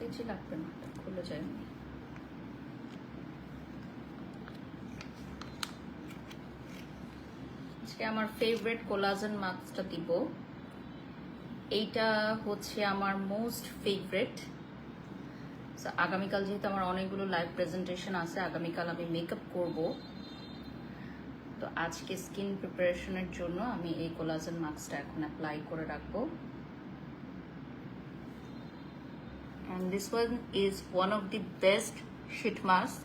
KG লাগবে না, খুলে যায় এমনি। আজকে আমার ফেভারিট কোলাজেন মাস্কটা দিব। এইটা হচ্ছে আমার মোস্ট ফেভারিট। আগামীকাল যেহেতু আমার অনেকগুলো লাইভ প্রেজেন্টেশন আছে, আগামীকাল আমি মেকআপ করব, তো আজকে স্কিন প্রিপারেশনের জন্য আমি এই কোলাজেন মাস্কটা এখন অ্যাপ্লাই করে রাখবো। And this one is one of the best sheet mask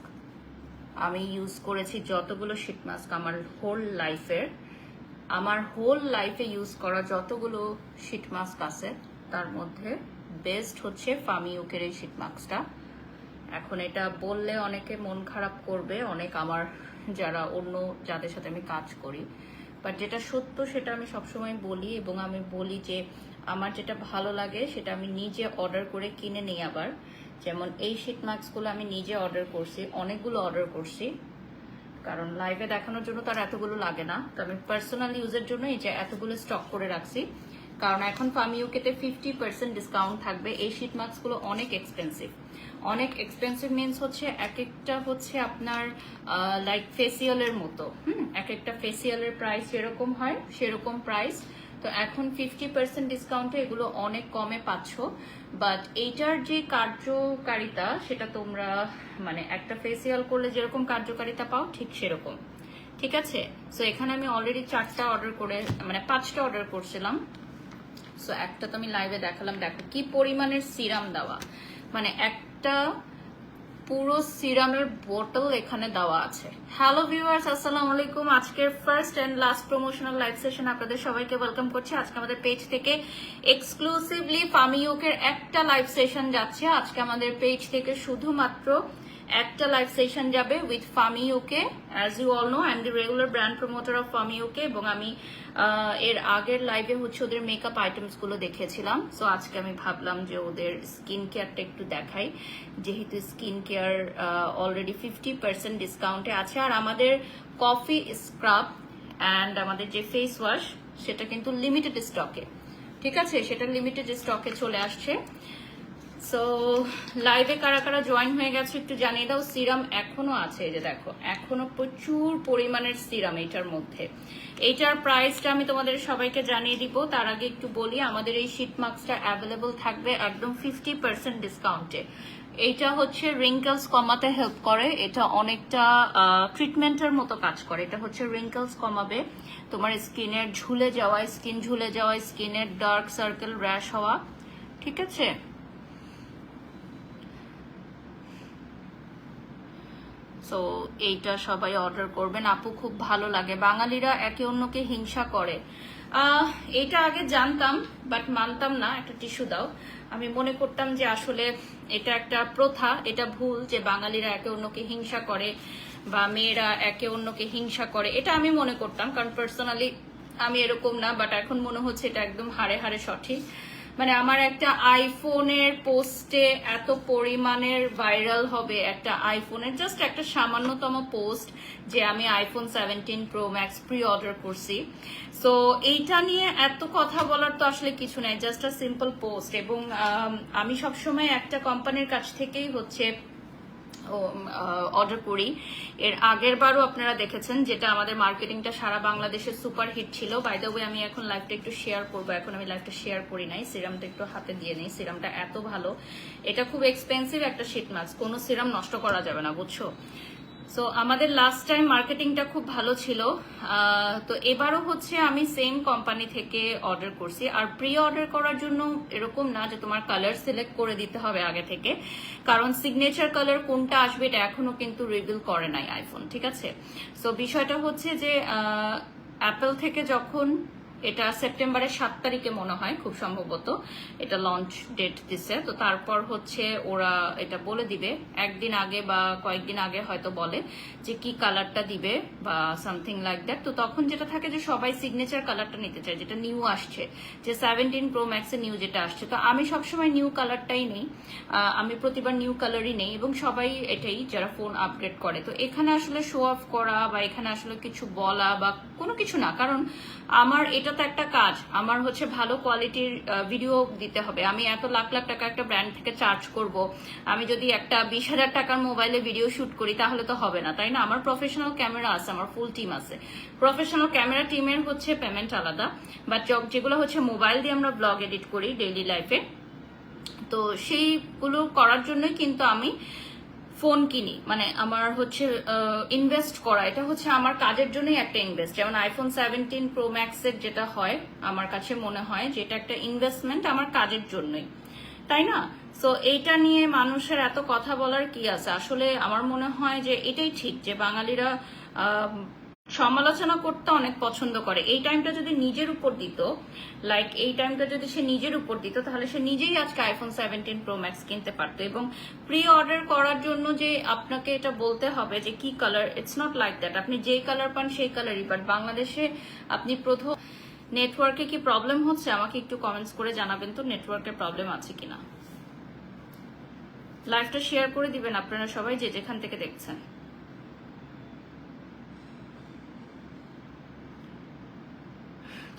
আমি ইউজ করেছি। যতগুলো শীট মাস্ক আমার হোল লাইফে ইউজ করা যতগুলো শীট মাস্ক আছে তার মধ্যে বেস্ট হচ্ছে ফামিউকের এই শীট মাস্কটা। এখন এটা বললে অনেকে মন খারাপ করবে, অনেক আমার যারা অন্য যাদের সাথে আমি কাজ করি, বাট যেটা সত্য সেটা আমি সবসময় বলি, এবং আমি বলি যে আমার যেটা ভালো লাগে সেটা আমি নিজে অর্ডার করে কিনে নিই। আবার যেমন এই শীট মাস্কগুলো আমি নিজে অর্ডার করছি, অনেকগুলো অর্ডার করছি, কারণ লাইভে দেখানোর জন্য তার এতগুলো লাগে না, তো আমি পার্সোনাল ইউজের জন্য এই যে এতগুলো স্টক করে রাখছি। কারণ এখন ফামিউকেতে 50% ডিসকাউন্ট থাকবে। এই শীট মাস্কগুলো অনেক এক্সপেন্সিভ, অনেক এক্সপেন্সিভ মিনস হচ্ছে এক একটা হচ্ছে আপনার লাইক ফেসিয়ালের মতো। এক একটা ফেসিয়ালের প্রাইস যেরকম হয় সেরকম প্রাইস, তো এখন 50% ডিসকাউন্টে এগুলো অনেক কমে পাচ্ছ। বাট এইটার যে কার্যকারিতা সেটা তোমরা মানে একটা ফেসিয়াল করলে যেরকম কার্যকারিতা পাও ঠিক সেরকম, ঠিক আছে। সো এখানে আমি অলরেডি 4টা অর্ডার করে মানে 5টা অর্ডার করছিলাম। সো একটা তো আমি লাইভে দেখালাম, দেখো কি পরিমাণের সিরাম দেওয়া, মানে একটা পুরো সিরামের বোতল এখানে দেওয়া আছে। হ্যালো ভিউয়ার্স, আসসালামু আলাইকুম। আজকের first and last promotional live session আপনাদের সবাইকে ওয়েলকাম করছি। আজকে আমাদের পেজ থেকে এক্সক্লুসিভলি ফামিউকের একটা লাইভ সেশন যাচ্ছে। আজকে আমাদের পেজ থেকে শুধুমাত্র একটা লাইভ সেশন যাবে উইথ ফামিউকে। As you all know, I am the regular brand promoter of ফামিউকে, এবং আমি এর আগের লাইভে হচ্ছে ওদের মেকআপ আইটেমস গুলো দেখেছিলাম। সো আজকে আমি ভাবলাম যে ওদের স্কিন কেয়ারটা একটু দেখাই, যেহেতু স্কিন কেয়ার অলরেডি 50% ডিসকাউন্টে আছে। আর আমাদের কফি স্ক্রাব অ্যান্ড আমাদের যে ফেস ওয়াশ সেটা কিন্তু লিমিটেড স্টকে, ঠিক আছে, সেটা লিমিটেড স্টকে চলে আসছে। সো লাইভে কারা কারা জয়েন হয়ে গেছে একটু জানিয়ে দাও। সিরাম এখনো আছে, এই যে দেখো এখনো প্রচুর পরিমাণের সিরাম এইটার মধ্যে। এইটার প্রাইসটা আমি তোমাদের সবাইকে জানিয়ে দিব। তার আগে একটু বলি, আমাদের এই শীট মাস্কটা অ্যাভেলেবল থাকবে একদম 50% ডিসকাউন্টে। এইটা হচ্ছে রিঙ্কেলস কমাতে হেল্প করে, এটা অনেকটা ট্রিটমেন্টের মতো কাজ করে। এটা হচ্ছে রিঙ্কেলস কমাবে, তোমার স্কিনের স্কিন ঝুলে যাওয়া, স্কিনের ডার্ক সার্কেল, র্যাশ হওয়া, ঠিক আছে। সো এইটা সবাই অর্ডার করবেন আপু, খুব ভালো লাগে। বাঙালিরা একে অন্যকে হিংসা করে, এটা আগে জানতাম বাট মানতাম না। একটা টিস্যু দাও। আমি মনে করতাম যে আসলে এটা একটা প্রথা, এটা ভুল যে বাঙালিরা একে অন্যকে হিংসা করে বা মেয়েরা একে অন্যকে হিংসা করে, এটা আমি মনে করতাম, কারণ পার্সোনালি আমি এরকম না। বাট এখন মনে হচ্ছে এটা একদম হাড়ে হাড়ে সঠিক। মানে আমার একটা আইফোনের পোস্টে এত পরিমাণের ভাইরাল হবে, একটা আইফোনের জাস্ট একটা সামান্যতম পোস্ট যে আমি iPhone 17 pro max pre order করছি। সো এইটা নিয়ে এত কথা বলার তো আসলে কিছু নাই, জাস্ট আ সিম্পল পোস্ট। এবং আমি সবসময় একটা কোম্পানির কাছ থেকেই হচ্ছে অর্ডার করি। এর আগের বারও আপনারা দেখেছেন, যেটা আমাদের মার্কেটিংটা সারা বাংলাদেশে সুপার হিট ছিল। বাই দ্য ওয়ে আমি এখন লাইভটা একটু শেয়ার করবো, এখন আমি লাইভটা শেয়ার করি নাই, সিরামটা একটু হাতে দিয়ে নেই। সিরামটা এত ভালো, এটা খুব এক্সপেন্সিভ একটা শীট মাস্ক, কোনো সিরাম নষ্ট করা যাবে না, বুঝছো। সো আমাদের লাস্ট টাইম মার্কেটিংটা খুব ভালো ছিল, তো এবারও হচ্ছে আমি সেম কোম্পানি থেকে অর্ডার করছি। আর প্রি অর্ডার করার জন্য এরকম না যে তোমার কালার সিলেক্ট করে দিতে হবে আগে থেকে, কারণ সিগনেচার কালার কোনটা আসবে এটা এখনো কিন্তু রিভিল করে নাই আইফোন, ঠিক আছে। সো বিষয়টা হচ্ছে যে অ্যাপল থেকে যখন এটা সেপ্টেম্বরের 7 তারিখে মনে হয় খুব সম্ভবত এটা লঞ্চ ডেট দিছে, তো তারপর হচ্ছে ওরা এটা বলে দিবে একদিন আগে বা কয়েকদিন আগে হয়তো বলে যে কি কালারটা দিবে বা সামথিং লাইক দ্যাট। তো তখন যেটা থাকে যে সবাই সিগনেচার কালারটা নিতে চায়, যেটা নিউ আসছে, যে 17 প্রো ম্যাক্সে নিউ যেটা আসছে। তো আমি সবসময় নিউ কালারটাই নেই, আমি প্রতিবার নিউ কালারই নেই, এবং সবাই এটাই যারা ফোন আপগ্রেড করে। তো এখানে আসলে শো অফ করা বা এখানে আসলে কিছু বলা বা কোনো কিছু না, কারণ আমার এটা এটা তো একটা কাজ, আমার হচ্ছে ভালো কোয়ালিটির ভিডিও দিতে হবে। আমি এত লাখ লাখ টাকা একটা ব্র্যান্ড থেকে চার্জ করব, আমি যদি একটা 20,000 টাকার মোবাইলে ভিডিও শুট করি তাহলে তো হবে না, তাই না? আমার প্রফেশনাল ক্যামেরা আছে, আমার ফুল টিম আছে। প্রফেশনাল ক্যামেরা টিমের হচ্ছে পেমেন্ট আলাদা, বাট যেগুলো হচ্ছে মোবাইল দিয়ে আমরা ব্লগ এডিট করি ডেইলি লাইফে, তো সেইগুলো করার জন্যই কিন্তু আমি ফোন কিনি। মানে আমার হচ্ছে ইনভেস্ট করা, এটা হচ্ছে আমার কাজের জন্যই একটা ইনভেস্ট। যেমন আইফোন 17 প্রো ম্যাক্সের যেটা হয়, আমার কাছে মনে হয় যে এটা একটা ইনভেস্টমেন্ট আমার কাজের জন্যই, তাই না? সো এইটা নিয়ে মানুষের এত কথা বলার কি আছে? আসলে আমার মনে হয় যে এটাই ঠিক, যে বাঙালিরা সমালোচনা করতে অনেক পছন্দ করে। এই টাইমটা যদি নিজের উপর দিত, লাইক এই টাইমটা যদি সে নিজের উপর দিত, তাহলে সে নিজেই আজকে আইফোন 17 প্রো ম্যাক্স কিনতে পারতো। এবং প্রি অর্ডার করার জন্য যে আপনাকে এটা বলতে হবে যে কি colour, it's not like that. আপনি যেই কালার পান সেই কালারই। বাট বাংলাদেশে আপনি প্রথম নেটওয়ার্কে কি প্রবলেম হচ্ছে আমাকে একটু কমেন্টস করে জানাবেন তো, নেটওয়ার্কের প্রবলেম আছে কিনা। লাইভটা শেয়ার করে দিবেন আপনারা সবাই যে যেখান থেকে দেখছেন।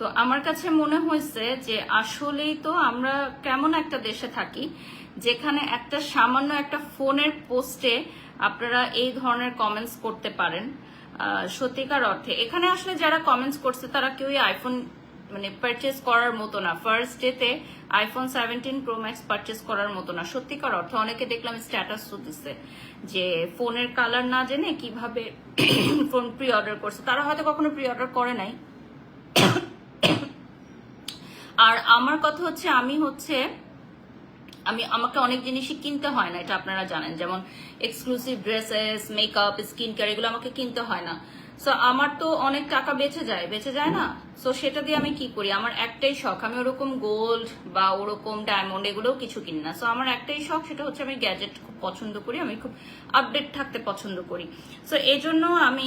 তো আমার কাছে মনে হয়েছে যে আসলেই তো আমরা কেমন একটা দেশে থাকি যেখানে একটা সামান্য একটা ফোনের পোস্টে আপনারা এই ধরনের কমেন্টস করতে পারেন। সত্যিকার অর্থে এখানে আসলে যারা কমেন্টস করছে তারা কেউই আইফোন মানে পারচেস করার মতো না, ফার্স্ট ডেতে আইফোন 17 প্রো ম্যাক্স পারচেস করার মতো না। সত্যিকার অর্থে অনেকে দেখলাম স্ট্যাটাস দিচ্ছে যে ফোনের কালার না জেনে কিভাবে ফোন প্রি অর্ডার করছে। তারা হয়তো কখনো প্রি অর্ডার করে নাই। আর আমার কথা হচ্ছে আমাকে অনেক জিনিসই কিনতে হয় না, এটা আপনারা জানেন। যেমন exclusive dresses, makeup, skin care, এগুলো আমাকে কিনতে হয় না। সো আমার তো অনেক টাকা বেঁচে যায় না? সো সেটা দিয়ে আমি কি করি? আমার একটাই শখ, আমি ওরকম গোল্ড বা ওরকম ডায়মন্ড এগুলোও কিছু কিনি না। সো আমার একটাই শখ, সেটা হচ্ছে আমি গ্যাজেট খুব পছন্দ করি, আমি খুব আপডেট থাকতে পছন্দ করি। সো এই জন্য আমি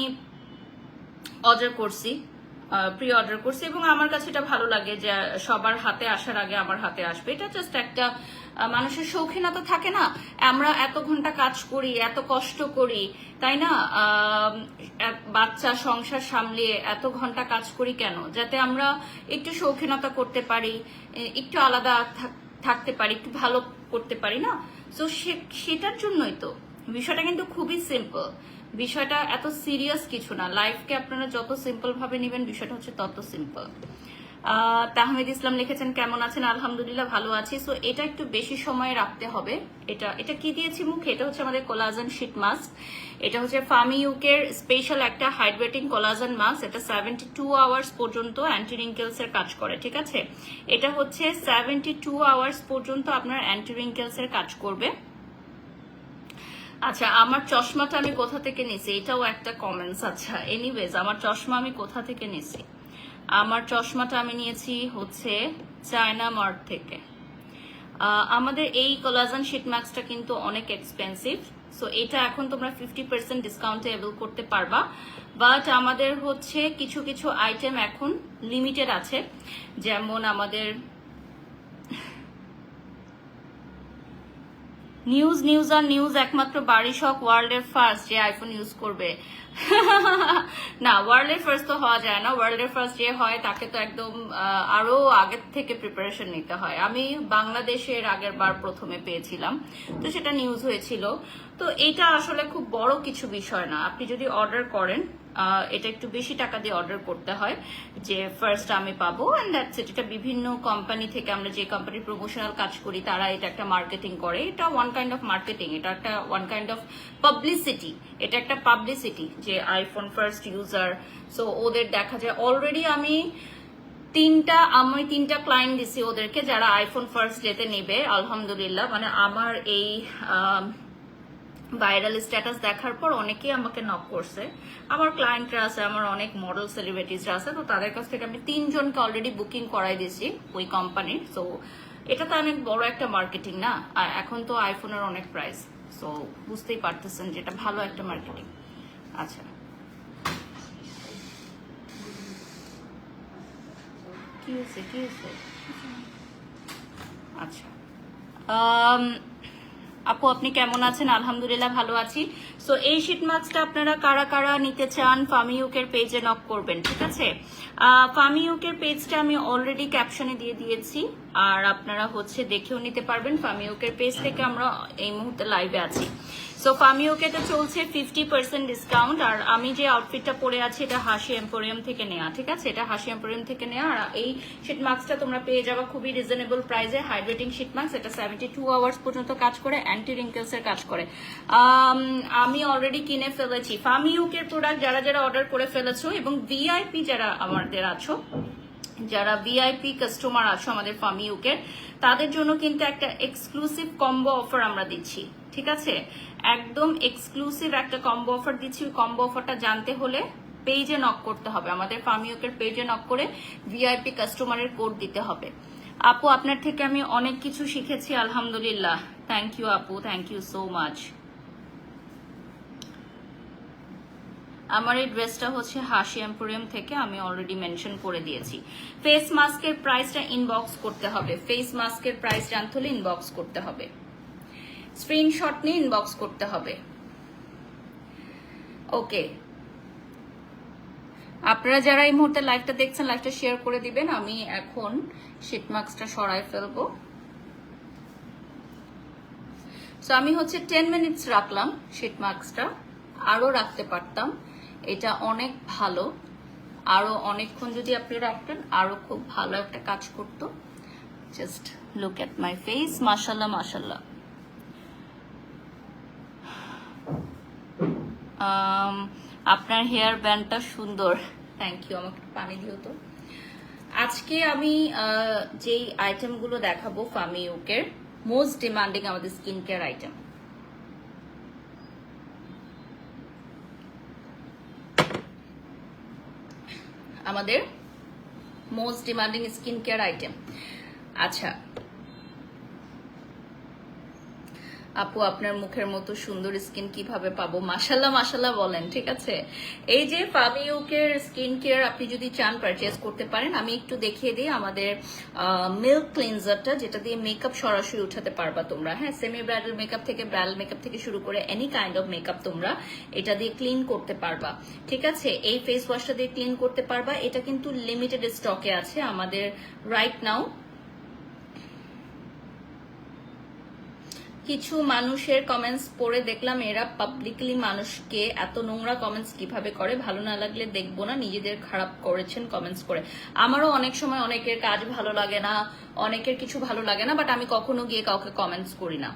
অর্ডার করছি, প্রি অর্ডার করছি, এবং আমার কাছে এটা ভালো লাগে যে সবার হাতে আসার আগে আমার হাতে আসবে। এটা জাস্ট একটা মানুষের শৌখিনতা থাকে না? আমরা এত ঘন্টা কাজ করি, এত কষ্ট করি, তাই না? বাচ্চা সংসার সামলিয়ে এত ঘন্টা কাজ করি কেন? যাতে আমরা একটু শৌখিনতা করতে পারি, একটু আলাদা থাকতে পারি, একটু ভালো করতে পারি না? তো সেটার জন্যই তো। বিষয়টা কিন্তু খুবই সিম্পল, বিষয়টা এত সিরিয়াস কিছু না। লাইফকে আপনারা যত সিম্পল ভাবে নেবেন, বিষয়টা হচ্ছে তত সিম্পল। তাহমিদ ইসলাম লিখেছেন কেমন আছেন? আলহামদুলিল্লাহ ভালো আছি। সো এটা একটু বেশি সময় রাখতে হবে। এটা কি দিয়েছি মুখে? এটা হচ্ছে আমাদের কোলাজেন শীট মাস্ক। এটা হচ্ছে ফার্মি ইউকের স্পেশাল একটা হাইড্রেটিং কোলাজেন মাস্ক। এটা 72 আওয়ার্স পর্যন্ত অ্যান্টি রিঙ্কেলস এর কাজ করে, ঠিক আছে? এটা হচ্ছে 72 আওয়ার্স পর্যন্ত আপনার অ্যান্টি রিঙ্কেলস এর কাজ করবে। আচ্ছা, আমার চশমাটা আমি কোথা থেকে নিছি এটাও একটা কমেন্টস। আচ্ছা, এনিওয়েজ আমার চশমা আমি কোথা থেকে নিছি? আমার চশমাটা আমি নিয়েছি হচ্ছে চায়না মার্ট থেকে। আমাদের এই কোলাজেন শীট ম্যাক্সটা কিন্তু অনেক এক্সপেন্সিভ। সো এটা এখন তোমরা 50% ডিসকাউন্টে অ্যাভেল করতে পারবা, বাট আমাদের হচ্ছে কিছু কিছু আইটেম এখন লিমিটেড আছে। যেমন আমাদের নিউজ একমাত্র বাড়ি শখ ওয়ার্ল্ডের ফার্স্ট যে আইফোন ইউজ করবে। না, ওয়ার্ল্ডের ফার্স্ট তো হওয়া যায় না। ওয়ার্ল্ডের ফার্স্ট যে হয় তাকে তো একদম আরো আগের থেকে প্রিপারেশন নিতে হয়। আমি বাংলাদেশের আগের বার প্রথমে পেয়েছিলাম, তো সেটা নিউজ হয়েছিল। তো এটা আসলে খুব বড় কিছু বিষয় না। আপনি যদি অর্ডার করেন, এটা একটু বেশি টাকা দিয়ে অর্ডার করতে হয় যে ফার্স্ট আমি পাবো, এন্ড দ্যাটস ইট। এটা বিভিন্ন কোম্পানি থেকে, আমরা যে কোম্পানির প্রমোশনাল কাজ করি তারা এটা একটা মার্কেটিং করে। এটা ওয়ান কাইন্ড অফ মার্কেটিং, এটা একটা ওয়ান কাইন্ড অফ পাবলিসিটি। এটা একটা পাবলিসিটি যে আইফোন ফার্স্ট ইউজার। সো ওদের দেখা যায় অলরেডি আমি তিনটা ক্লায়েন্ট দিছি ওদেরকে যারা আইফোন ফার্স্ট ডেতে নেবে। আলহামদুলিল্লাহ, মানে আমার এই ভাইরাল স্ট্যাটাস দেখার পর অনেকেই আমাকে নক করছে। আমার ক্লায়েন্টরা আছে, আমার অনেক মডেল সেলিব্রিটিসরা আছে, তো তাদের কাছ থেকে আমি 3 জনকে অলরেডি বুকিং করাই দিয়েছি ওই কোম্পানির। সো এটা তো অনেক বড় একটা মার্কেটিং না? আর এখন তো আইফোনের অনেক প্রাইস, সো বুঝতেই পারতেছেন যে এটা ভালো একটা মার্কেটিং। আচ্ছা, কি হয়েছে? আচ্ছা, আপু আপনি কেমন আছেন? আলহামদুলিল্লাহ ভালো আছি। সো এই শীট মাস্কটা আপনারা কারা কারা নিতে চান ফামি ইউকের পেজে নক করবেন, ঠিক আছে? ফামি ইউকের পেজটা আমি অলরেডি ক্যাপশনে দিয়ে দিয়েছি, আর আপনারা হচ্ছে দেখেও নিতে পারবেন। ফামি ইউকের পেজ থেকে আমরা এই মুহূর্তে লাইভে আছি। সো ফামি ইউকেতে চলছে 50% ডিসকাউন্ট, আর আমি যে আউটফিটটা পরে আছি এটা হাসি এম্পোরিয়াম থেকে নেওয়া, ঠিক আছে? এটা হাসি এম্পোরিয়াম থেকে নেওয়া। আর এই শীট মাস্কটা তোমরা পেয়ে যাবা খুবই রিজনেবল প্রাইসে, হাইড্রেটিং শীট মাস্ক। এটা 72 আওয়ার্স পর্যন্ত কাজ করে, অ্যান্টি রিঙ্কেলস এর কাজ করে। আমি অলরেডি কিনে ফেলেছি ফামি ইউকের প্রোডাক্ট। যারা যারা অর্ডার করে ফেলেছো এবং ভিআইপি যারা আমাদের আছো, যারা ভিআইপি কাস্টমার আছো আমাদের ফামি ইউকের, তাদের জন্য কিন্তু একটা এক্সক্লুসিভ কম্বো অফার আমরা দিচ্ছি, ঠিক আছে? একদম এক্সক্লুসিভ একটা কম্বো অফার দিচ্ছি। ওই কম্বো অফারটা জানতে হলে পেজে নক করতে হবে, আমাদের ফামি ইউকের পেজে নক করে ভিআইপি কাস্টমারের কোড দিতে হবে। আপু আপনার থেকে আমি অনেক কিছু শিখেছি আলহামদুলিল্লাহ। থ্যাংক ইউ আপু, থ্যাংক ইউ সো মাচ। আমার এই ড্রেসটা হচ্ছে হাসি এম্পোরিয়াম থেকে, আমি অলরেডি মেনশন করে দিয়েছি। ফেস মাস্কের প্রাইসটা ইনবক্স করতে হবে, ফেস মাস্কের প্রাইস জানতে হলে ইনবক্স করতে হবে, স্ক্রিনশট নিয়ে ইনবক্স করতে হবে। ওকে, আপনারা যারা এই মুহূর্তে লাইভটা দেখছেন লাইভটা শেয়ার করে দিবেন। আমি এখন শীট মাস্কটা সরাই ফেলবো। সো আমি হচ্ছে 10 মিনিটস রাখলাম শীট মাস্কটা, আরো রাখতে পারতাম, এটা অনেক ভালো। আরো অনেকক্ষণ যদি আপনি রাখতেন আরো খুব ভালো একটা কাজ করতো। Just look at my face, মাশাল্লাহ মাশাল্লাহ। আপনার হেয়ার ব্যান্ডটা সুন্দর, থ্যাংক ইউ। আমাকে পানি দিও তো। আজকে আমি যেই আইটেমগুলো দেখাবো ফামি ইউকের মোস্ট ডিমান্ডিং আমাদের স্কিন কেয়ার আইটেম। আমাদের most demanding skin care item. আচ্ছা আপু আপনার মুখের মতো সুন্দর স্কিন কিভাবে পাবো? মাশাল্লাহ মাশাল্লাহ বলেন, ঠিক আছে? এই যে ফামি ইউকের স্কিন কেয়ার আপনি যদি চান পারচেজ করতে পারেন। আমি একটু দেখিয়ে দিই আমাদের মিল্ক ক্লিনজারটা, যেটা দিয়ে মেকআপ সরাসরি উঠাতে পারবা তোমরা। হ্যাঁ, সেমি ব্রাইডাল মেকআপ থেকে ব্রাইডাল মেকআপ থেকে শুরু করে এনি কাইন্ড অফ মেকআপ তোমরা এটা দিয়ে ক্লিন করতে পারবা, ঠিক আছে? এই ফেস ওয়াশটা দিয়ে ক্লিন করতে পারবা। এটা কিন্তু লিমিটেড স্টকে আছে আমাদের রাইট নাও। কিছু মানুষের কমেন্টস পড়ে দেখলাম এরা পাবলিকলি মানুষকে এত নোংরা কমেন্টস কিভাবে করে, ভালো না লাগলে দেখবো না, নিজেদের খারাপ করেছেন কমেন্টস করে। আমারও অনেক সময় অনেকের কাজ ভালো লাগে না, অনেকের কিছু ভালো লাগে না, বাট আমি কখনো গিয়ে কাউকে কমেন্টস করি না,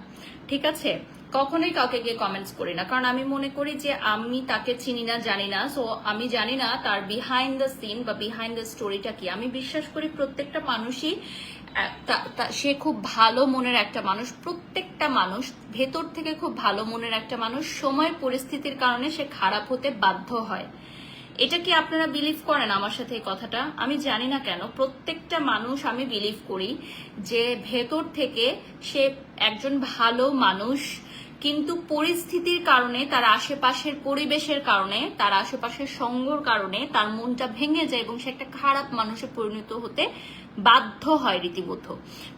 ঠিক আছে? কখনোই কাউকে গিয়ে কমেন্টস করি না, কারণ আমি মনে করি যে আমি তাকে চিনি না, জানি না। সো আমি জানি না তার বিহাইন্ড দ্য সিন বা বিহাইন্ড দ্য স্টোরিটা কি। আমি বিশ্বাস করি প্রত্যেকটা মানুষই সে খুব ভালো মনের একটা মানুষ, প্রত্যেকটা মানুষ ভেতর থেকে খুব ভালো মনের একটা মানুষ। সময় পরিস্থিতির কারণে সে খারাপ হতে বাধ্য হয়। এটা কি আপনারা বিলিভ করেন আমার সাথে এই কথাটা? আমি জানি না কেন প্রত্যেকটা মানুষ আমি বিলিভ করি যে ভেতর থেকে সে একজন ভালো মানুষ, কিন্তু পরিস্থিতির কারণে, তার আশেপাশের পরিবেশের কারণে, তার আশেপাশের সঙ্গর কারণে তার মনটা ভেঙে যায় এবং সে একটা খারাপ মানুষে পরিণত হতে বাধ্য হয় রীতিমত।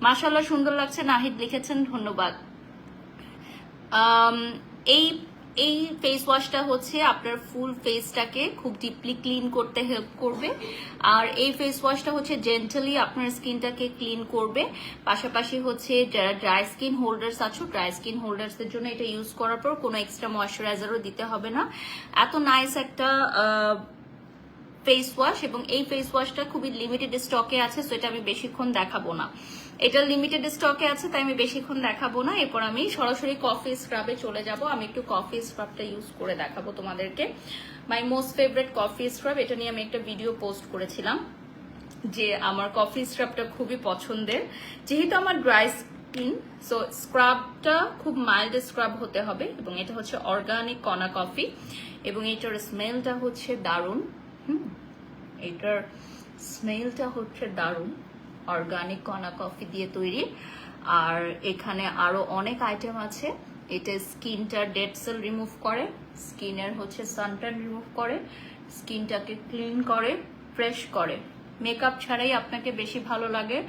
মাশাআল্লাহ সুন্দর লাগছে, নাহিদ লিখেছেন, ধন্যবাদ। এই এই ফেস ওয়াশটা হচ্ছে আপনার ফুল ফেসটাকে খুব ডিপলি ক্লিন করতে হেল্প করবে, আর এই ফেস ওয়াশটা হচ্ছে জেন্টালি আপনার স্কিনটাকে ক্লিন করবে। পাশাপাশি হচ্ছে যারা ড্রাই স্কিন হোল্ডার্স আছো, ড্রাই স্কিন হোল্ডার্সদের জন্য এটা ইউজ করার পর কোনো এক্সট্রা ময়শ্চারাইজারও দিতে হবে না। এত নাইস একটা ফেস ওয়াশ, এবং এই ফেস ওয়াশটা খুবই লিমিটেড স্টকে আছে, সো এটা আমি বেশিক্ষণ দেখাবো না। এটা লিমিটেড স্টকে আছে তাই আমি বেশিক্ষণ দেখাবো না। এরপর আমি সরাসরি কফি স্ক্রাবে চলে যাব। আমি একটু কফি স্ক্রাবটা ইউজ করে দেখাবো তোমাদেরকে। My most favourite coffee scrub, এটা নিয়ে আমি একটা ভিডিও পোস্ট করেছিলাম যে আমার কফি স্ক্রাবটা খুবই পছন্দের, যেহেতু আমার ড্রাই স্কিন। সো স্ক্রাবটা খুব মাইল্ড স্ক্রাব হতে হবে, এবং এটা হচ্ছে অর্গানিক কনা কফি, এবং এটার স্মেলটা হচ্ছে দারুণ। এটার স্মেলটা হচ্ছে দারুণ, অর্গানিক কনা কফি দিয়ে তৈরি। আর এখানে আরো অনেক আইটেম আছে। এটা স্কিনটা ডেড সেল রিমুভ করে, স্কিনের হচ্ছে সানট্যান রিমুভ করে, স্কিনটাকে ক্লিন করে, ফ্রেশ করে। মেকআপ ছাড়াই আপনাকে বেশি ভালো লাগে?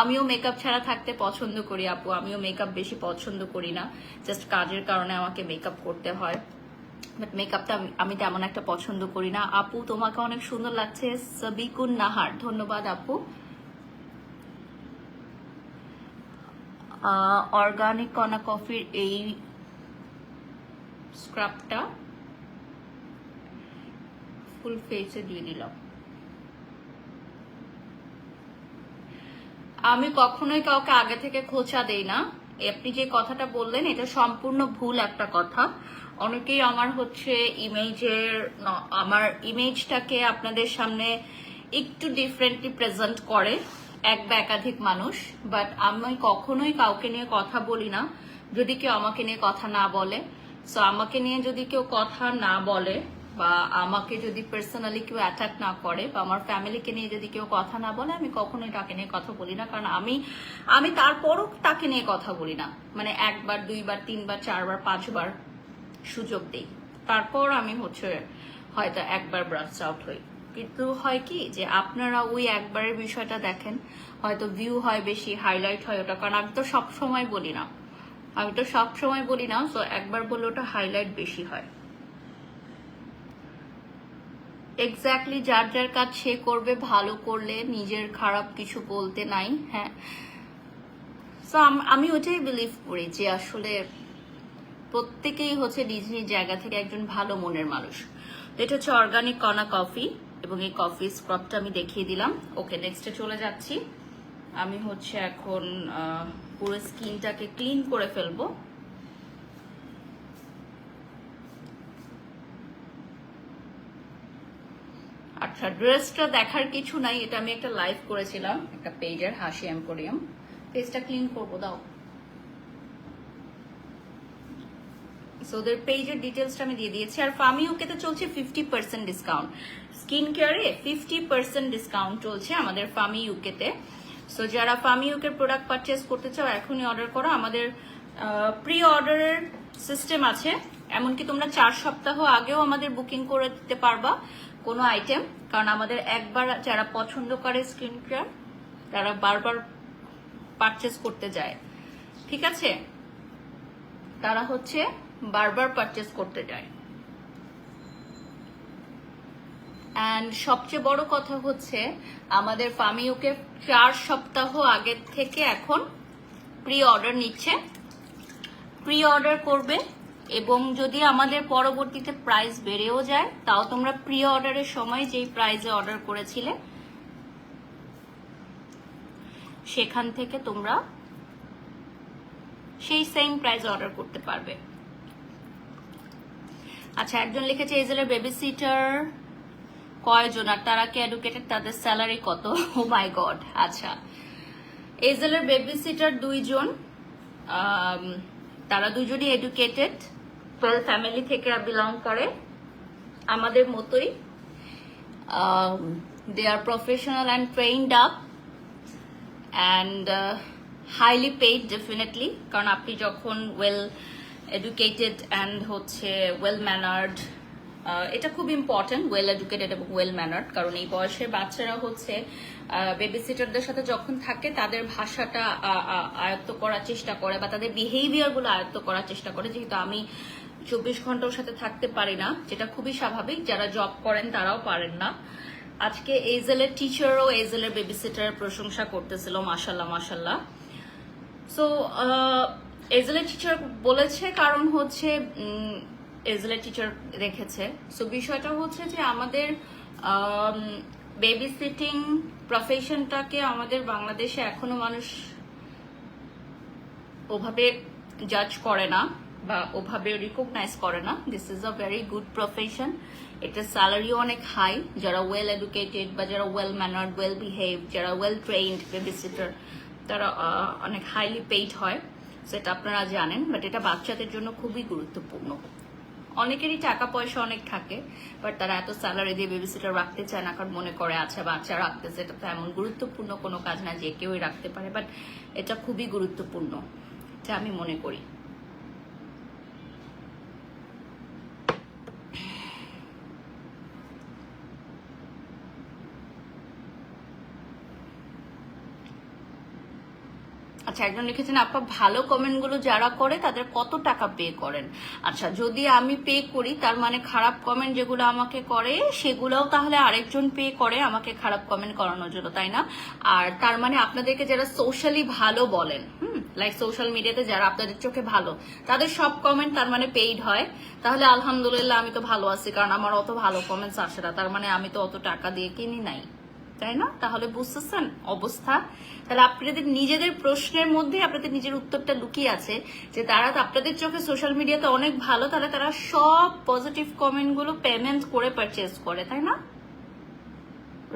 আমিও মেকআপ ছাড়া থাকতে পছন্দ করি আপু, আমিও মেকআপ বেশি পছন্দ করি না, জাস্ট কাজের কারণে আমাকে মেকআপ করতে হয়, বাট মেকআপটা আমি তেমন একটা পছন্দ করি না। আপু তোমাকে অনেক সুন্দর লাগছে, সাবিকুন নাহার, ধন্যবাদ আপু। অর্গানিক কনা কফির এই স্ক্রাবটা ফুল ফেসে দিয়ে দিলাম। আমি কখনোই কাউকে আগে থেকে খোঁচা দেই না। আপনি যে কথাটা বললেন এটা সম্পূর্ণ ভুল একটা কথা। অনেকেই আমার হচ্ছে আমার ইমেজটাকে আপনাদের সামনে একটু ডিফারেন্টলি প্রেজেন্ট করে, এক বা একাধিক মানুষ, বাট আমি কখনোই কাউকে নিয়ে কথা বলি না যদি কেউ আমাকে নিয়ে কথা না বলে। সো আমাকে নিয়ে যদি কেউ কথা না বলে বা আমাকে যদি পার্সোনালি কেউ অ্যাটাক না করে বা আমার ফ্যামিলিকে নিয়ে যদি কেউ কথা না বলে, আমি কখনোই তাকে নিয়ে কথা বলি না। কারণ আমি তারপরও তাকে নিয়ে কথা বলি না, মানে একবার, দুইবার, তিনবার, চারবার, পাঁচবার সুযোগ দিই, তারপর আমি হচ্ছে হয়তো একবার ব্রাশ আউট হই। কিন্তু হয় কি যে আপনারা ওই একবারের বিষয়টা দেখেন, হয়তো ভিউ হয় বেশি, হাইলাইট হয় ওটা, কারণ আমি তো সব সময় বলি না, তো একবার বললে ওটা হাইলাইট বেশি হয়। এক্স্যাক্টলি, যার যার কাজ সে করবে, ভালো করলে নিজের খারাপ কিছু বলতে নাই। হ্যাঁ, তো আমি ওটাই বিলিভ করি যে আসলে প্রত্যেকেই হচ্ছে নিজ নিজ জায়গা থেকে একজন ভালো মনের মানুষ। তো এটা হচ্ছে অর্গানিক কনা কফি এবং এই কফি স্ক্রাবটা আমি দেখিয়ে দিলাম। ওকে, নেক্সটে চলে যাচ্ছি। আমি হচ্ছে এখন পুরো স্কিনটাকে ক্লিন করে ফেলবো। আচ্ছা, ড্রেসটা দেখার কিছু নাই, এটা আমি একটা লাইভ করেছিলাম একটা পেজের, হাসি এম্পোরিয়াম। পেজটা ক্লিন করবো, দাও। ওদের পেজের ডিটেলসটা আমি দিয়ে দিয়েছি। আর ফামি ওকেতে চলছে 50% ডিসকাউন্ট, স্কিন কেয়ারে 50% ডিসকাউন্ট চলছে আমাদের ফামি ইউকেতে। সো যারা ফামি ইউকের প্রোডাক্ট পারচেস করতে চাও এখনই অর্ডার করো। আমাদের প্রি অর্ডারের সিস্টেম আছে, এমনকি তোমরা 4 সপ্তাহ আগেও আমাদের বুকিং করে দিতে পারবা কোনো আইটেম, কারণ আমাদের একবার যারা পছন্দ করে স্কিন কেয়ার তারা বারবার পারচেস করতে যায়, ঠিক আছে, তারা হচ্ছে বারবার পারচেস করতে যায়। অ্যান্ড সবচেয়ে বড় কথা হচ্ছে আমাদের ফামিওকে 4 সপ্তাহ আগের থেকে এখন প্রি অর্ডার নিচ্ছে, প্রি অর্ডার করবে, এবং যদি আমাদের পরবর্তীতে প্রাইস বেড়েও যায় তাও তোমরা প্রি অর্ডারের সময় যেই প্রাইসে অর্ডার করেছিলে সেখান থেকে তোমরা সেই সেম প্রাইস অর্ডার করতে পারবে। আচ্ছা, একজন লিখেছে এজেলের বেবি সিটার কয়জন আর তারা কি এডুকেটেড, তাদের স্যালারি কত? Oh my God. আচ্ছা, এজেলের বেবি সিটার 2 জন, তারা দুজনই এডুকেটেড, ওয়েল ফ্যামিলি থেকে বিলং করে, আমাদের মতোই। They are professional and trained up and highly paid definitely, কারণ আপনি যখন ওয়েল এডুকেটেড অ্যান্ড হচ্ছে ওয়েল ম্যানার্ড, এটা খুব ইম্পর্টেন্ট, ওয়েল এডুকেটেড এবং ওয়েল ম্যানার্ড, কারণ এই বয়সের বাচ্চারা হচ্ছে বেবি সিটারদের সাথে যখন থাকে তাদের ভাষাটা আয়ত্ত করার চেষ্টা করে বা তাদের বিহেভিয়ারগুলো আয়ত্ত করার চেষ্টা করে। যেহেতু আমি 24 ঘন্টা ওর সাথে থাকতে পারি না, যেটা খুবই স্বাভাবিক, যারা জব করেন তারাও পারেন না। আজকে এজেলের টিচারও এজেলের বেবি সিটারের প্রশংসা করতেছিল, মাশাল্লাহ মাশাল্লাহ। সো এজেলের টিচার বলেছে কারণ হচ্ছে এজেলের টিচার রেখেছে। সো বিষয়টা হচ্ছে যে আমাদের বেবি সিটিং প্রফেশনটাকে আমাদের বাংলাদেশে এখনো মানুষ ওভাবে জাজ করে না বা ওভাবে রিকগনাইজ করে না। This is a very good profession, এটার স্যালারিও অনেক হাই। যারা ওয়েল এডুকেটেড বা যারা ওয়েল ম্যানার্ড, ওয়েল বিহেভ, যারা ওয়েল ট্রেইনড বেবি সিটার, তারা অনেক হাইলি পেইড হয়, সেটা আপনারা জানেন। বাট এটা বাচ্চাদের জন্য খুবই গুরুত্বপূর্ণ। অনেকেরই টাকা পয়সা অনেক থাকে, বাট তারা এত স্যালারি দিয়ে বেবি সিটার রাখতে চায় না, কারণ মনে করে আচ্ছা বাচ্চা রাখতেছে, এটা তো এমন গুরুত্বপূর্ণ কোনো কাজ না যে কেউই রাখতে পারে। বাট এটা খুবই গুরুত্বপূর্ণ, এটা আমি মনে করি। আচ্ছা, একজন লিখেছেন আপা ভালো কমেন্ট গুলো যারা করে তাদের কত টাকা পে করেন? আচ্ছা, যদি আমি পে করি তার মানে খারাপ কমেন্ট যেগুলো আমাকে করে সেগুলোও তাহলে আরেকজন পে করে আমাকে খারাপ কমেন্ট করানোর জন্য, তাই না? আর তার মানে আপনাদেরকে যারা সোশ্যালি ভালো বলেন, লাইক সোশ্যাল মিডিয়াতে যারা আপনাদের চোখে ভালো, তাদের সব কমেন্ট তার মানে পেইড হয়। তাহলে আলহামদুলিল্লাহ, আমি তো ভালো আছি, কারণ আমার অত ভালো কমেন্টস আসে না, তার মানে আমি তো অত টাকা দিয়ে কিনি নাই, তাই না? তাহলে বুঝতেছেন অবস্থা? তাহলে আপনাদের নিজেদের প্রশ্নের মধ্যে আপনাদের নিজের উত্তরটা লুকিয়ে আছে, যে তারা আপনাদের চোখে সোশ্যাল মিডিয়াতে অনেক ভালো, তাহলে তারা সব পজিটিভ কমেন্ট গুলো পেমেন্ট করে পারচেজ করে, তাই না?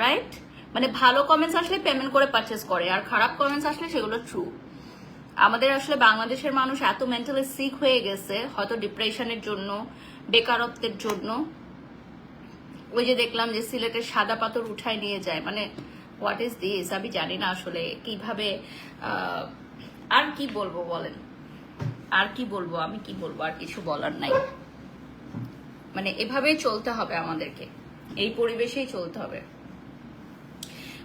রাইট? মানে ভালো কমেন্টস আসলে পেমেন্ট করে পারচেজ করে, আর খারাপ কমেন্টস আসলে সেগুলো ট্রু। আমাদের আসলে বাংলাদেশের মানুষ এত মেন্টালি সিক হয়ে গেছে, হয়তো ডিপ্রেশনের জন্য, বেকারত্বের জন্য। ওই যে দেখলাম যে সিলেটের সাদা পাথর উঠায় নিয়ে যায়, মানে হোয়াট ইজ দিস? আমি জানি না আসলে কিভাবে। আর কি বলবো বলেন, আর কি বলবো, আমি কি বলবো, আর কিছু বলার নাই। মানে এভাবেই চলতে হবে আমাদেরকে, এই পরিবেশেই চলতে হবে।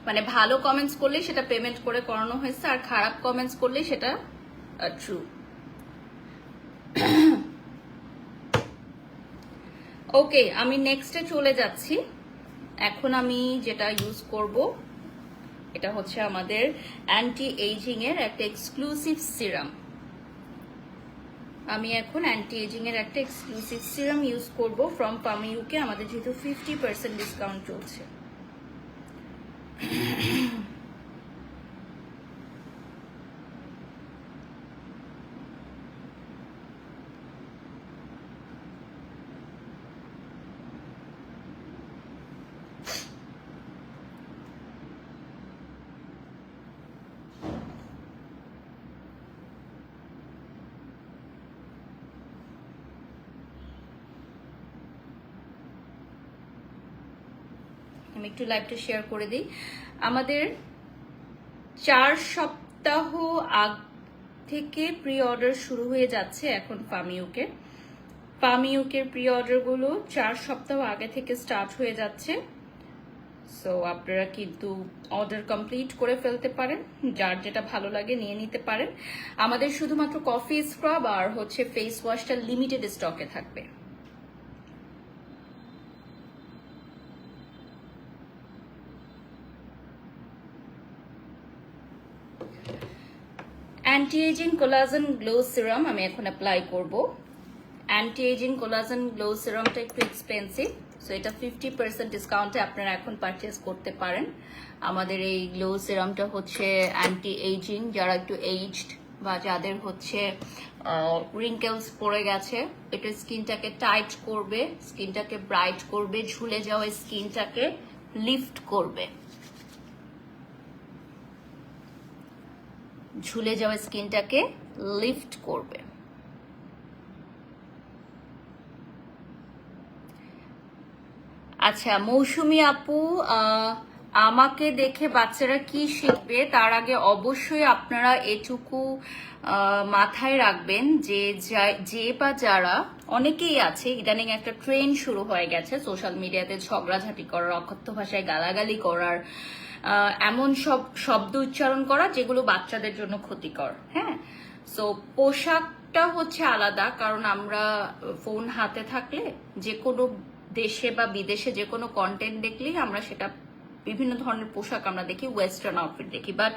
মানে ভালো কমেন্টস করলে সেটা পেমেন্ট করে করানো হয়েছে, আর খারাপ কমেন্টস করলে সেটা ট্রু। ওকে, আমি নেক্সটে চলে যাচ্ছি। এখন আমি যেটা ইউজ করব এটা হচ্ছে আমাদের অ্যান্টি এইজিং এর একটা এক্সক্লুসিভ সিরাম। আমি এখন অ্যান্টি এজিং এর একটা এক্সক্লুসিভ সিরাম ইউজ করব ফ্রম পামিউকে, আমাদের যেহেতু 50% ডিসকাউন্ট চলছে। আমি একটু লাইভটা শেয়ার করে দিই। আমাদের 4 সপ্তাহ আগ থেকে প্রি অর্ডার শুরু হয়ে যাচ্ছে এখন পামিউকে। পামিউকের প্রি অর্ডারগুলো 4 সপ্তাহ আগে থেকে স্টার্ট হয়ে যাচ্ছে। সো আপনারা কিন্তু অর্ডার কমপ্লিট করে ফেলতে পারেন, যার যেটা ভালো লাগে নিয়ে নিতে পারেন। আমাদের শুধুমাত্র কফি স্ক্রাব আর হচ্ছে ফেস ওয়াশটা লিমিটেড স্টকে থাকবে। Anti aging collagen glow serum আমি এখন অ্যাপ্লাই করব। অ্যান্টি এজিং কোলাজেন গ্লো সিরামটা একটু এক্সপেন্সিভ, সো এটা 50% ডিসকাউন্টে আপনারা এখন পারচেজ করতে পারেন। আমাদের এই গ্লো সিরামটা হচ্ছে অ্যান্টি এজিং, যারা একটু এইজড বা যাদের হচ্ছে রিঙ্কেলস পড়ে গেছে, এটা স্কিনটাকে টাইট করবে, স্কিনটাকে ব্রাইট করবে, ঝুলে যাওয়া স্কিনটাকে লিফট করবে, ঝুলে যাওয়া স্কিনটাকে লিফট করবে। আচ্ছা মৌসুমী আপু, আমাকে দেখে বাচ্চারা কি শিখবে তার আগে অবশ্যই আপনারা এটুকু মাথায় রাখবেন যে যে বা যারা, অনেকেই আছে ইদানিং একটা ট্রেন্ড শুরু হয়ে গেছে সোশ্যাল মিডিয়াতে ঝগড়াঝাটি করার, অকথ্য ভাষায় গালাগালি করার, এমন সব শব্দ উচ্চারণ করা যেগুলো বাচ্চাদের জন্য ক্ষতিকর। হ্যাঁ, সো পোশাকটা হচ্ছে আলাদা, কারণ আমরা ফোন হাতে থাকলে যে কোনো দেশে বা বিদেশে যে কোনো কন্টেন্ট দেখলেই আমরা সেটা বিভিন্ন ধরনের পোশাক আমরা দেখি, ওয়েস্টার্ন আউটফিট দেখি, বাট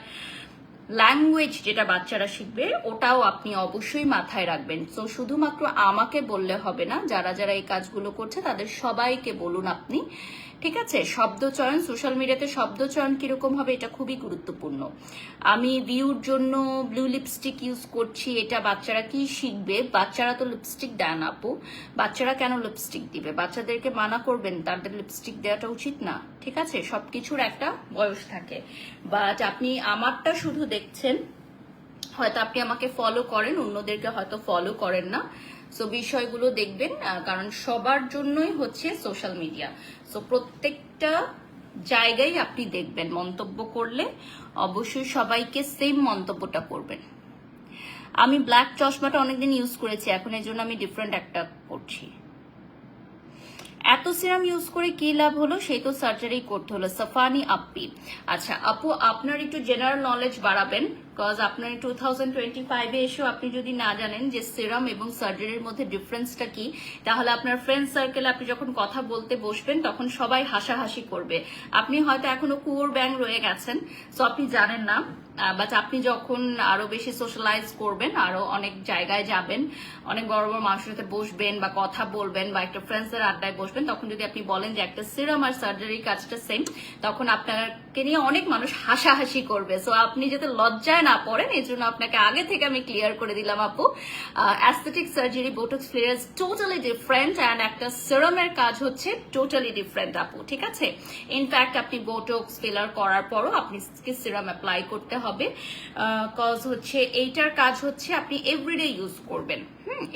ল্যাঙ্গুয়েজ যেটা বাচ্চারা শিখবে ওটাও আপনি অবশ্যই মাথায় রাখবেন। তো শুধুমাত্র আমাকে বললে হবে না, যারা যারা এই কাজগুলো করছে তাদের সবাইকে বলুন আপনি, ঠিক আছে? শব্দ চয়ন, সোশ্যাল মিডিয়াতে শব্দ চয়ন কিরকম হবে এটা খুবই গুরুত্বপূর্ণ। আমি ভিউর জন্য ব্লু লিপস্টিক ইউজ করছি, এটা বাচ্চারা কি শিখবে? বাচ্চারা তো লিপস্টিক দেয় না আপু, বাচ্চারা কেন লিপস্টিক দিবে? বাচ্চাদেরকে মানা করবেন, তাদের লিপস্টিক দেওয়াটা উচিত না, ঠিক আছে? সবকিছুর একটা বয়স থাকে। বাট আপনি আমারটা শুধু দেখছেন, হয়তো আপনি আমাকে ফলো করেন, অন্যদেরকে হয়তো ফলো করেন না। সো বিষয়গুলো দেখবেন, কারণ সবার জন্যই হচ্ছে সোশ্যাল মিডিয়া। সো প্রত্যেকটা জায়গায় আপনি দেখবেন মন্তব্য করলে অবশ্যই সবাইকে সেম মন্তব্যটা করবেন। আমি ব্ল্যাক চশমাটা অনেকদিন ইউজ করেছি, এখন এর জন্য আমি ডিফারেন্ট একটা করছি। এত সিরাম ইউজ করে কি লাভ হলো? সেই তো সার্জারি করতে হলো। সাফানি আপ্পি, আচ্ছা আপু আপনার একটু জেনারেল নলেজ বাড়াবেন, কজ আপনার 2025-এ এসেও আপনি যদি না জানেন যে সিরাম এবং সার্জারির মধ্যে ডিফারেন্সটা কি, তাহলে আপনার ফ্রেন্ড সার্কেলে আপনি যখন কথা বলতে বসবেন তখন সবাই হাসাহাসি করবে। আপনি হয়তো এখনো কুয়োর ব্যাং রয়ে গেছেন, সো আপনি জানেন না। বাট আপনি যখন আরো বেশি সোশ্যালাইজ করবেন, আরো অনেক জায়গায় যাবেন, অনেক বড় বড় মানুষের সাথে বসবেন বা কথা বলবেন বা একটা ফ্রেন্ডসের আড্ডায় বসবেন, তখন যদি আপনি বলেন যে একটা সিরাম আর সার্জারি কাজটা সেম, তখন আপনাকে নিয়ে অনেক মানুষ হাসাহাসি করবে। সো আপনি যাতে লজ্জায় না পড়েন, এই জন্য আপনাকে আগে থেকে আমি ক্লিয়ার করে দিলাম আপু, aesthetic surgery, botox filler totally different, and একটা সিরামের কাজ হচ্ছে টোটালি ডিফারেন্ট আপু, ঠিক আছে? ইনফ্যাক্ট আপনি বোটক্স ফিলার করার পরও আপনি সিরাম অ্যাপ্লাই করতে হবে, কজ হচ্ছে এইটার কাজ হচ্ছে আপনি এভরিডে ইউজ করবেন।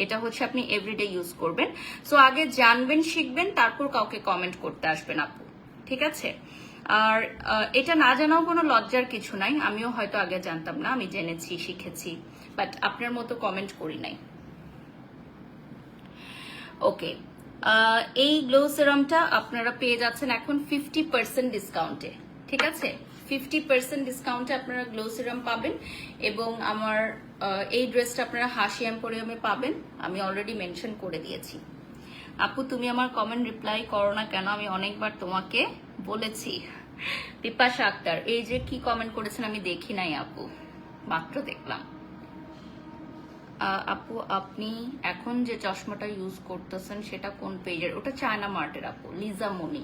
এটা হচ্ছে আপনি এভরিডে ইউজ করবেন। সো আগে জানবেন, শিখবেন, তারপর কাউকে কমেন্ট করতে আসবেন আপু, ঠিক আছে? আর এটা না জানাও কোনো লজ্জার কিছু নাই, আমিও হয়তো আগে জানতাম না, আমি জেনেছি, শিখেছি, বাট আপনার মতো কমেন্ট করি নাই। ওকে, এই গ্লো সিরামটা আপনারা পেয়ে যাচ্ছেন এখন 50% ডিসকাউন্টে, ঠিক আছে? 50% ডিসকাউন্টে আপনারা গ্লো সিরাম পাবেন, এবং আমার এই ড্রেসটা আপনারা হাসি এম্পোরিয়ামে পাবেন, আমি অলরেডি মেনশন করে দিয়েছি। আপু তুমি আমার কমেন্ট রিপ্লাই করো না কেন? আমি অনেকবার তোমাকে বলেছি। পিপাসা আক্তার, এই যে কি কমেন্ট করেছেন আমি দেখি নাই আপু, মাত্র দেখলাম। আপু আপনি এখন যে চশমাটা ইউজ করতেছেন সেটা কোন পেজের? ওটা চায়না মার্টের আপু, লিজা মনি।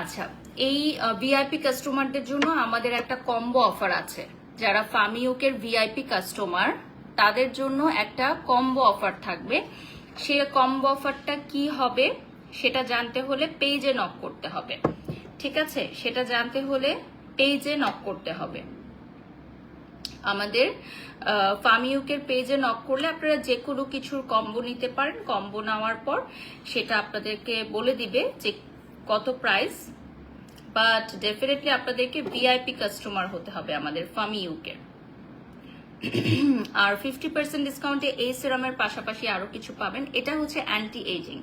আচ্ছা, এই ভিআইপি কাস্টমারদের জন্য আমাদের একটা কম্বো অফার আছে। যারা ফামিউকের ভিআইপি কাস্টমার তাদের জন্য একটা কম্বো অফার থাকবে। সে কম্বো অফারটা কি হবে সেটা জানতে হলে পেজে নক করতে হবে, ঠিক আছে? সেটা জানতে হলে পেজে নক করতে হবে। আমাদের ফামিউকের পেজে নক করলে আপনারা যে কোনো কিছুর কম্বো নিতে পারেন। কম্বো নেওয়ার পর সেটা আপনাদেরকে বলে দিবে যে কত প্রাইস, বাট ডেফিনেটলি আপনাদেরকে ভিআইপি কাস্টমার হতে হবে আমাদের ফামিউকের। আর 50% ডিসকাউন্টে এই সিরামের পাশাপাশি আরো কিছু পাবেন। এটা হচ্ছে অ্যান্টি এজিং,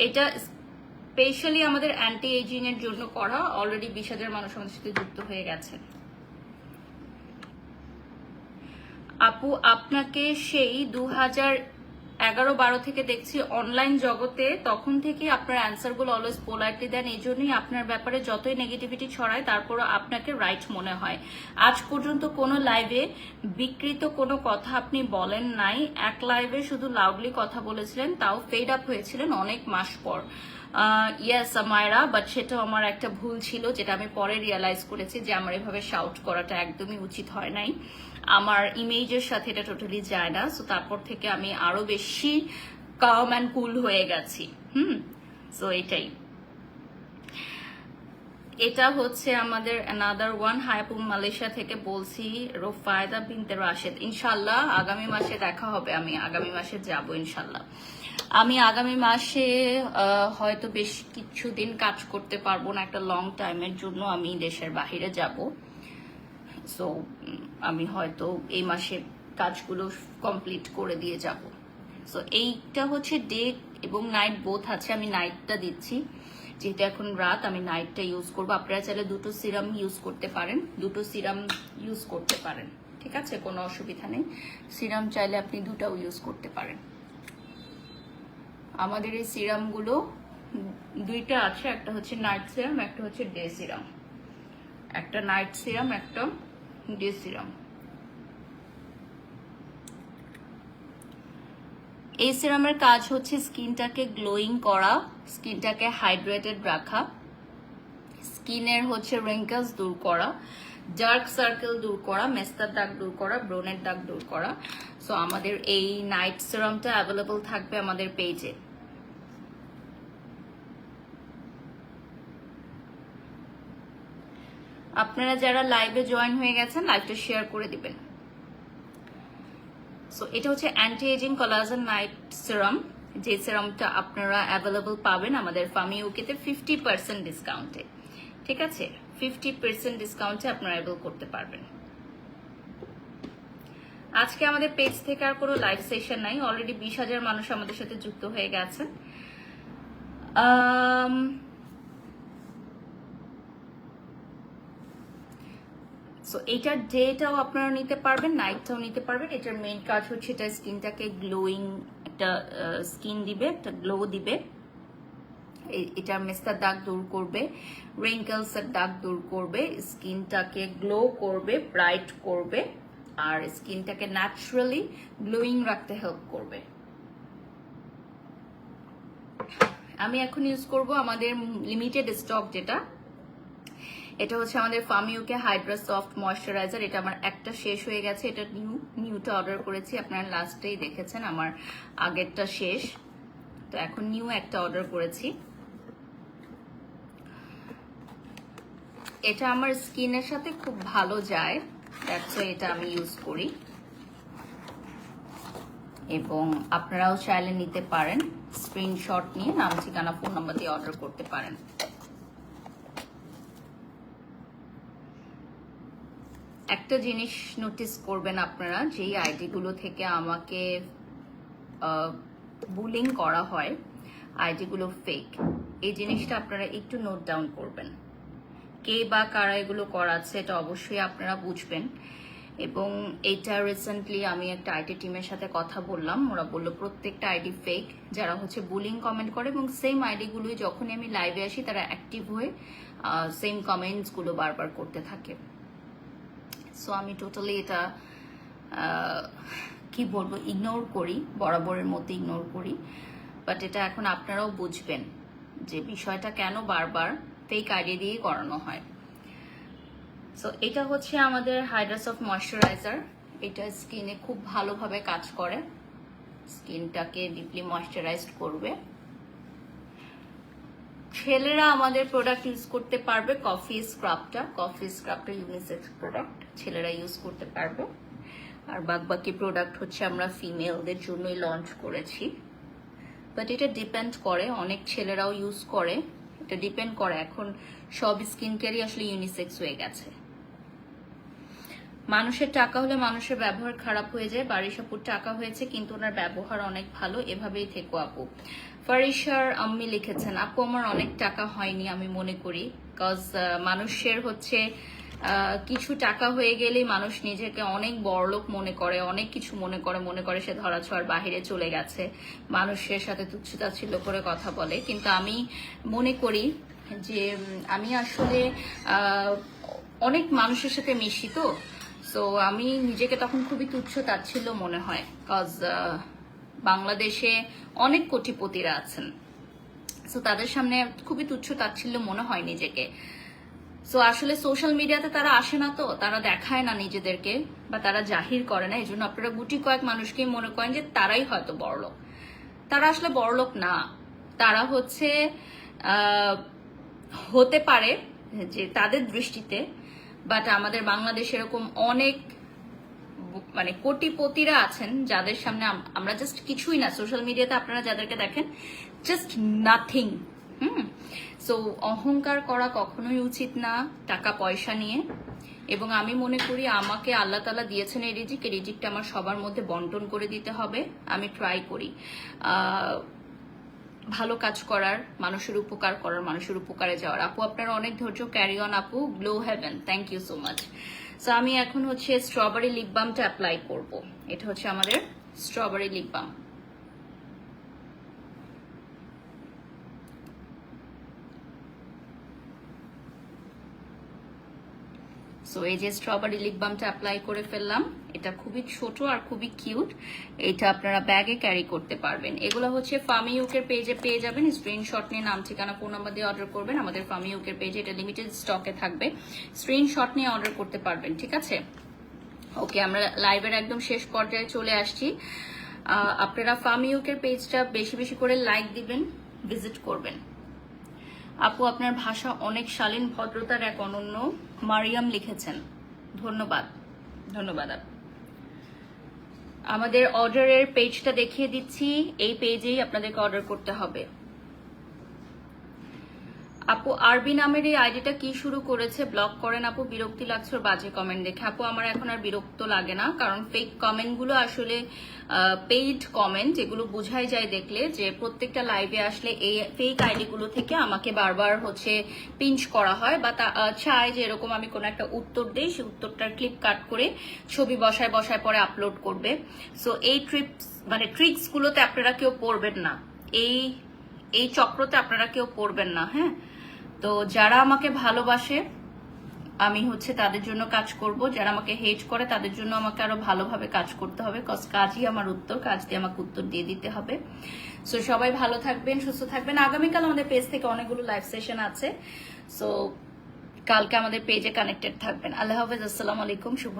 এটা স্পেশালি আমাদের অ্যান্টি এজিং এর জন্য করা। অলরেডি 20,000 মানুষ আমাদের সাথে যুক্ত হয়ে গেছে। আপু আপনাকে সেই 2011-12 থেকে দেখছি অনলাইন জগতে, তখন থেকে আপনার অ্যান্সারগুলো অলওয়েজ পোলাইটলি দেন, এই জন্যই আপনার ব্যাপারে যতই নেগেটিভিটি ছড়ায় তারপরও আপনাকে রাইট মনে হয়। আজ পর্যন্ত কোনো লাইভে বিকৃত কোনো কথা আপনি বলেন নাই, এক লাইভে শুধু লাউডলি কথা বলেছিলেন, তাও ফেড আপ হয়েছিলেন অনেক মাস পর। ইয়েস মায়রা, বাট সেটাও আমার একটা ভুল ছিল, যেটা আমি পরে রিয়েলাইজ করেছি যে আমার এভাবে শাউট করাটা একদমই উচিত হয় নাই, আমার ইমেজের সাথে এটা টোটালি যায় না। সো তারপর থেকে আমি আরো বেশি কাম অ্যান্ড কুল হয়ে গেছি। সো এটাই, এটা হচ্ছে আমাদের অ্যানাদার ওয়ান। হায়াপু মালয়েশিয়া থেকে বলছি, রোফায়দা বিনতে রাশেদ। ইনশাল্লাহ আগামী মাসে দেখা হবে, আমি আগামী মাসে যাব ইনশাল্লাহ। আমি আগামী মাসে হয়তো বেশ কিছুদিন কাজ করতে পারবো না, একটা লং টাইমের জন্য আমি দেশের বাহিরে যাব। সো আমি হয়তো এই মাসে কাজগুলো কমপ্লিট করে দিয়ে যাব। সো এইটা হচ্ছে ডে এবং নাইট বোথ আছে, আমি নাইটটা দিচ্ছি যেহেতু এখন রাত, আমি নাইটটা ইউজ করবো। আপনারা চাইলে দুটো সিরাম ইউজ করতে পারেন, দুটো সিরাম ইউজ করতে পারেন, ঠিক আছে? কোনো অসুবিধা নেই, সিরাম চাইলে আপনি দুটাও ইউজ করতে পারেন। আমাদের এই সিরামগুলো দুইটা আছে, একটা হচ্ছে নাইট সিরাম, একটা হচ্ছে ডে সিরাম। একটা নাইট সিরাম, একটা ডে সিরাম। এই সিরামের কাজ হচ্ছে স্কিনটাকে গ্লোয়িং করা, স্কিনটাকে হাইড্রেটেড রাখা, স্কিনের হচ্ছে রিঙ্কেলস দূর করা, ডার্ক সার্কেল দূর করা, মেস্তার দাগ দূর করা, ব্রনের দাগ দূর করা। সো আমাদের এই নাইট সিরামটা অ্যাভেলেবল থাকবে আমাদের পেজে। আপনারা যারা লাইভে জয়েন হয়ে গেছেন লাইভটা শেয়ার করে দিবেন। সো এটা হচ্ছে anti aging collagen night serum, যে সিরামটা আপনারা অ্যাভেলেবল পাবেন আমাদের ফামিউকেতে 50% ডিসকাউন্টে, ঠিক আছে? 50% ডিসকাউন্টে আপনারা অ্যাভেল করতে পারবেন। আজকে আমাদের পেজ থেকে আর কোনো লাইভ সেশন নাই, অলরেডি 20,000 মানুষ আমাদের সাথে যুক্ত হয়ে গেছেন। সো এটার ডেটাও আপনারা নিতে পারবেন, নাইটটাও নিতে পারবেন। এটার মেইন কাজ হচ্ছে এটা স্কিনটাকে গ্লোয়িং একটা স্কিন দিবে, একটা গ্লো দিবে। এটা মেস্তার দাগ দূর করবে, রিঙ্কেলস এর দাগ দূর করবে, স্কিনটাকে গ্লো করবে, ব্রাইট করবে, আর স্কিনটাকে ন্যাচারালি গ্লোয়িং রাখতে হেল্প করবে। আমি এখন ইউজ করব আমাদের লিমিটেড স্টক যেটা, এটা হচ্ছে আমাদের ফার্মিউকে হাইড্রা সফট ময়শ্চারাইজার। এটা আমার একটা শেষ হয়ে গেছে, এটা নিউটা অর্ডার করেছি, আপনারা লাস্টেই দেখেছেন আমার আগেরটা শেষ, তো এখন নিউ একটা অর্ডার করেছি। এটা আমার স্কিনের সাথে খুব ভালো যায়, দ্যাটস ওয়াই এটা আমি ইউজ করি, এবং আপনারাও চাইলে নিতে পারেন। স্ক্রিনশট নিয়ে নাম ঠিকানা ফোন নাম্বার দিয়ে অর্ডার করতে পারেন। একটা জিনিস নোটিস করবেন আপনারা, যেই আইডিগুলো থেকে আমাকে বুলিং করা হয়, আইডিগুলো ফেক, এই জিনিসটা আপনারা একটু নোট ডাউন করবেন। কে বা কারা এগুলো করাচ্ছে এটা অবশ্যই আপনারা বুঝবেন। এবং এটা রিসেন্টলি আমি একটা আইটি টিমের সাথে কথা বললাম, ওরা বললো প্রত্যেকটা আইডি ফেক, যারা হচ্ছে বুলিং কমেন্ট করে, এবং সেম আইডিগুলোই যখনই আমি লাইভে আসি তারা অ্যাক্টিভ হয়ে সেম কমেন্টসগুলো বারবার করতে থাকে। সো আমি টোটালি এটা কি বলবো, ইগনোর করি, বরাবরের মতো ইগনোর করি। বাট এটা এখন আপনারাও বুঝবেন যে বিষয়টা কেন বারবার ফেক আইডি দিয়ে করানো হয়। সো এটা হচ্ছে আমাদের হাইড্রা সফট ময়শ্চারাইজার। এটা স্কিনে খুব ভালোভাবে কাজ করে, স্কিনটাকে ডিপলি ময়শ্চারাইজড করবে। ছেলেরা আমাদের প্রোডাক্ট ইউজ করতে পারবে, কফি স্ক্রাবটা ইউনিসেক্স প্রোডাক্ট, ছেলেরা ইউজ করতে পারবে। আর বাকি প্রোডাক্ট হচ্ছে আমরা ফিমেলদের জন্যই লঞ্চ করেছি। বাট এটা ডিপেন্ড করে, অনেক ছেলেরাও ইউজ করে, এটা ডিপেন্ড করে। এখন সব স্কিন কেয়ারই আসলে ইউনিসেক্স হয়ে গেছে। মানুষের টাকা হলে মানুষের ব্যবহার খারাপ হয়ে যায়। বাড়ির সাপুর টাকা হয়েছে কিন্তু ওনার ব্যবহার অনেক ভালো, এভাবেই থেকো আপু। ফারিশার আম্মি লিখেছেন, আপু আমার অনেক টাকা হয়নি আমি মনে করি, বিকজ মানুষের হচ্ছে কিছু টাকা হয়ে গেলেই মানুষ নিজেকে অনেক বড়লোক মনে করে, অনেক কিছু মনে করে সে ধরাছোঁয়ার বাহিরে চলে গেছে, মানুষের সাথে তুচ্ছতাচ্ছিল্য করে কথা বলে। কিন্তু আমি মনে করি যে আমি আসলে অনেক মানুষের সাথে মিশি, তো সো আমি নিজেকে তখন খুবই তুচ্ছ তাচ্ছিল্য মনে হয়, কজ বাংলাদেশে অনেক কোটিপতিরা আছেন, সো তাদের সামনে খুবই তুচ্ছ তাচ্ছিল্য মনে হয় নিজেকে। সো আসলে সোশ্যাল মিডিয়াতে তারা আসে না, তো তারা দেখায় না নিজেদেরকে, বা তারা জাহির করে না, এই জন্য আপনারা গুটি কয়েক মানুষকে মনে করেন যে তারাই হয়তো বড়লোক। তারা আসলে বড়লোক না, তারা হচ্ছে হতে পারে যে তাদের দৃষ্টিতে, বাট আমাদের বাংলাদেশে এরকম অনেক মানে কোটিপতিরা আছেন যাদের সামনে আমরা জাস্ট কিছুই না। সোশ্যাল মিডিয়াতে আপনারা যাদেরকে দেখেন জাস্ট নাথিং। সো অহংকার করা কখনোই উচিত না টাকা পয়সা নিয়ে। এবং আমি মনে করি আমাকে আল্লাহ তাআলা দিয়েছেন এই রিজিকটা আমার সবার মধ্যে বন্টন করে দিতে হবে। আমি ট্রাই করি ভালো কাজ করার, মানুষের উপকার করার, মানুষের উপকারে যাওয়ার। আপু আপনার অনেক ধৈর্য, ক্যারি অন আপু, glow heaven, thank you so much. So আমি এখন হচ্ছে স্ট্রবেরি লিপ বামটা অ্যাপ্লাই করব। এটা হচ্ছে আমাদের স্ট্রবেরি লিপ বাম। সো এই যে স্ট্রবেরি লিপ বামটা অ্যাপ্লাই করে ফেললাম। এটা খুবই ছোট আর খুবই কিউট, এটা আপনারা ব্যাগে ক্যারি করতে পারবেন। এগুলো হচ্ছে ফার্মিউকের পেজে পেয়ে যাবেন, স্ক্রিনশট নিয়ে নাম ঠিকানা ফোন নাম্বার দিয়ে অর্ডার করবেন। আমাদের ফার্মিউকের পেজে এটা লিমিটেড স্টকে থাকবে, স্ক্রিনশট নিয়ে অর্ডার করতে পারবেন, ঠিক আছে? ওকে, আমরা লাইভের একদম শেষ পর্যায়ে চলে আসছি। আপনারা ফার্মিউকের পেজটা বেশি বেশি করে লাইক দিবেন, ভিজিট করবেন। আপু আপনার ভাষা অনেক শালীন, ভদ্রতার এক অনন্য, মারিয়াম লিখেছেন, ধন্যবাদ ধন্যবাদ। আমাদের অর্ডারের পেজটা দেখিয়ে দিচ্ছি, এই পেজেই আপনাদেরকে অর্ডার করতে হবে। আপু আরবি নামের এই আইডিটা কি শুরু করেছে, ব্লক করেন আপু, বিরক্তি লাগছে ওর বাজে কমেন্ট দেখে। আপু আমার এখন আর বিরক্ত লাগে না, কারণ ফেক কমেন্টগুলো আসলে পেইড কমেন্ট, এগুলো বোঝাই যায় দেখলে যে প্রত্যেকটা লাইভে আসলে এই ফেক আইডিগুলো থেকে আমাকে বারবার হচ্ছে পিঞ্চ করা হয়, বা চায় যে এরকম আমি কোনো একটা উত্তর দিই, সেই উত্তরটার ক্লিপ কাট করে ছবি বসায় বসায় পরে আপলোড করবে। সো এই ট্রিক্সগুলোতে আপনারা কেউ পড়বেন না, এই চক্রতে আপনারা কেউ পড়বেন না। হ্যাঁ, তো যারা আমাকে ভালোবাসে আমি হচ্ছে তাদের জন্য কাজ করব, যারা আমাকে হেট করে তাদের জন্য আমাকে আরো ভালোভাবে কাজ করতে হবে, কজ কাজই আমার উত্তর, কাজ দিয়ে আমাকে উত্তর দিয়ে দিতে হবে। সো সবাই ভালো থাকবেন, সুস্থ থাকবেন। আগামীকাল আমাদের পেজ থেকে অনেকগুলো লাইভ সেশন আছে, সো কালকে আমাদের পেজে কানেক্টেড থাকবেন। আল্লাহ হাফেজ, আসসালামু আলাইকুম, শুভ